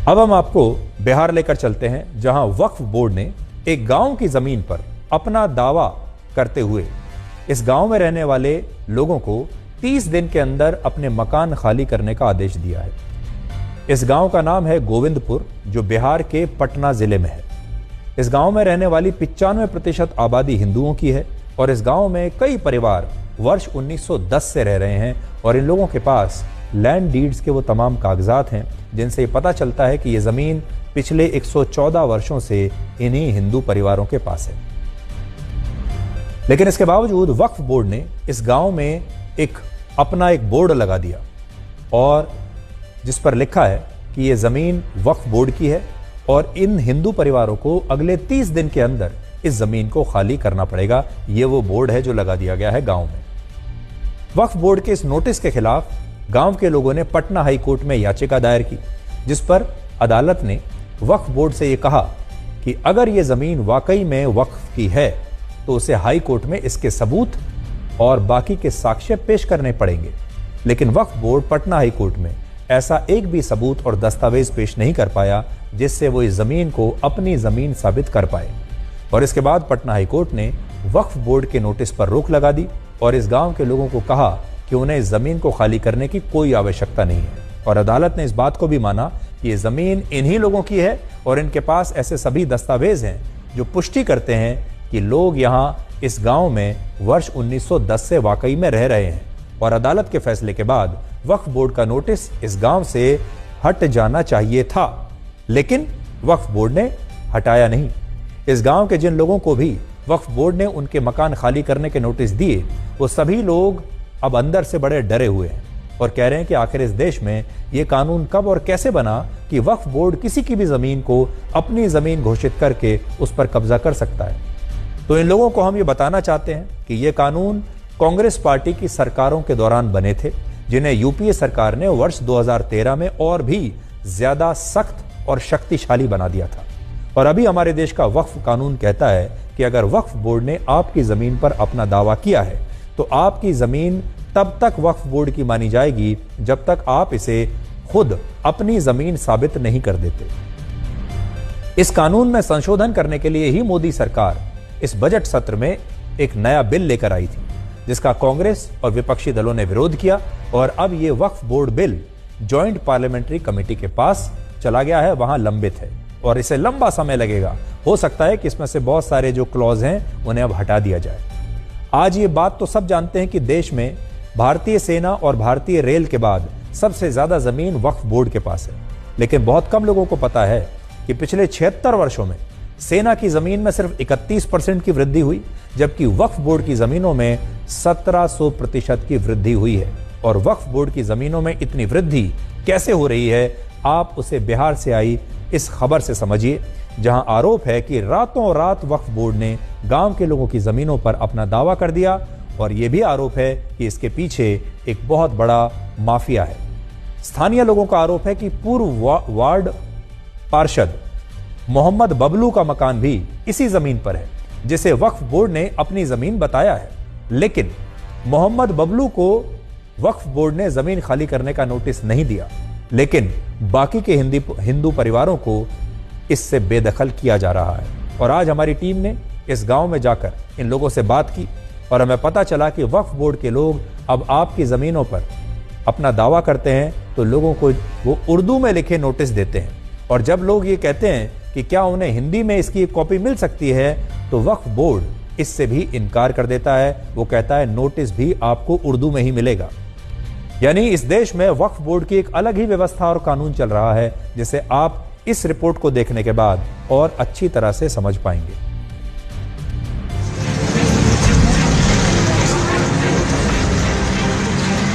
अब हम आपको बिहार लेकर चलते हैं, जहां वक्फ बोर्ड ने एक गांव की जमीन पर अपना दावा करते हुए इस गांव में रहने वाले लोगों को 30 दिन के अंदर अपने मकान खाली करने का आदेश दिया है। इस गांव का नाम है गोविंदपुर, जो बिहार के पटना जिले में है। इस गांव में रहने वाली 95% आबादी हिंदुओं की है और इस गांव में कई परिवार वर्ष 1910 से रह रहे हैं और इन लोगों के पास लैंड डीड्स के वो तमाम कागजात हैं जिनसे पता चलता है कि ये जमीन पिछले 114 वर्षों से इन्हीं हिंदू परिवारों के पास है। लेकिन इसके बावजूद वक्फ बोर्ड ने इस गांव में अपना एक बोर्ड लगा दिया और जिस पर लिखा है कि ये जमीन वक्फ बोर्ड की है और इन हिंदू परिवारों को अगले 30 दिन के अंदर इस जमीन को खाली करना पड़ेगा। ये वो बोर्ड है जो लगा दिया गया है गांव में। वक्फ बोर्ड के इस नोटिस के खिलाफ गांव के लोगों ने पटना हाई कोर्ट में याचिका दायर की, जिस पर अदालत ने वक्फ बोर्ड से यह कहा कि अगर यह जमीन वाकई में वक्फ की है तो उसे हाई कोर्ट में इसके सबूत और बाकी के साक्ष्य पेश करने पड़ेंगे। लेकिन वक्फ बोर्ड पटना हाई कोर्ट में ऐसा एक भी सबूत और दस्तावेज पेश नहीं कर पाया जिससे वो इस जमीन को अपनी जमीन साबित कर पाए। और इसके बाद पटना हाई कोर्ट ने वक्फ बोर्ड के नोटिस पर रोक लगा दी और इस गांव के लोगों को कहा कि उन्हें इस जमीन को खाली करने की कोई आवश्यकता नहीं है। और अदालत ने इस बात को भी माना कि ये जमीन इन्हीं लोगों की है और इनके पास ऐसे सभी दस्तावेज हैं जो पुष्टि करते हैं कि लोग यहाँ इस गांव में वर्ष 1910 से वाकई में रह रहे हैं। और अदालत के फैसले के बाद वक्फ बोर्ड का नोटिस इस गांव से हट जाना चाहिए था, लेकिन वक्फ बोर्ड ने हटाया नहीं। इस गांव के जिन लोगों को भी वक्फ बोर्ड ने उनके मकान खाली करने के नोटिस दिए, वो सभी लोग अब अंदर से बड़े डरे हुए हैं और कह रहे हैं कि आखिर इस देश में ये कानून कब और कैसे बना कि वक्फ बोर्ड किसी की भी जमीन को अपनी जमीन घोषित करके उस पर कब्जा कर सकता है। तो इन लोगों को हम ये बताना चाहते हैं कि ये कानून कांग्रेस पार्टी की सरकारों के दौरान बने थे, जिन्हें यूपीए सरकार ने वर्ष 2013 में और भी ज्यादा सख्त और शक्तिशाली बना दिया था। और अभी हमारे देश का वक्फ कानून कहता है कि अगर वक्फ बोर्ड ने आपकी जमीन पर अपना दावा किया है तो आपकी जमीन तब तक वक्फ बोर्ड की मानी जाएगी जब तक आप इसे खुद अपनी जमीन साबित नहीं कर देते। इस कानून में संशोधन करने के लिए ही मोदी सरकार इस बजट सत्र में एक नया बिल लेकर आई थी, जिसका कांग्रेस और विपक्षी दलों ने विरोध किया और अब यह Waqf board bill joint parliamentary committee के पास चला गया है, वहां लंबित है और इसे लंबा समय लगेगा। हो सकता है कि इसमें से बहुत सारे जो क्लॉज हैं उन्हें अब हटा दिया जाए। आज ये बात तो सब जानते हैं कि देश में भारतीय सेना और भारतीय रेल के बाद सबसे ज्यादा जमीन वक्फ बोर्ड के पास है, लेकिन बहुत कम लोगों को पता है कि पिछले 76 वर्षों में सेना की जमीन में सिर्फ 31% की वृद्धि हुई, जबकि वक्फ बोर्ड की जमीनों में 1700% की वृद्धि हुई है। और वक्फ बोर्ड की जमीनों में इतनी वृद्धि कैसे हो रही है, आप उसे बिहार से आई इस खबर से समझिए, जहां आरोप है कि रातों रात वक्फ बोर्ड ने गांव के लोगों की जमीनों पर अपना दावा कर दिया और यह भी आरोप है कि इसके पीछे एक बहुत बड़ा माफिया है। स्थानीय लोगों का आरोप है कि पूर्व वार्ड पार्षद मोहम्मद बबलू का मकान भी इसी जमीन पर है, जिसे वक्फ बोर्ड ने अपनी जमीन बताया है। लेकिन मोहम्मद बबलू को वक्फ बोर्ड ने जमीन खाली करने का नोटिस नहीं दिया, लेकिन बाकी के हिंदू परिवारों को इससे बेदखल किया जा रहा है। और आज हमारी टीम ने इस गांव में जाकर इन लोगों से बात की और हमें पता चला कि वक्फ बोर्ड के लोग अब आपकी जमीनों पर अपना दावा करते हैं तो लोगों को वो उर्दू में लिखे नोटिस देते हैं। और जब लोग ये कहते हैं कि क्या उन्हें हिंदी में इसकी एक कॉपी मिल सकती है, तो वक्फ बोर्ड इससे भी इनकार कर देता है। वो कहता है नोटिस भी आपको उर्दू में ही मिलेगा। यानी इस देश में वक्फ बोर्ड की एक अलग ही व्यवस्था और कानून चल रहा है, जिसे आप इस रिपोर्ट को देखने के बाद और अच्छी तरह से समझ पाएंगे।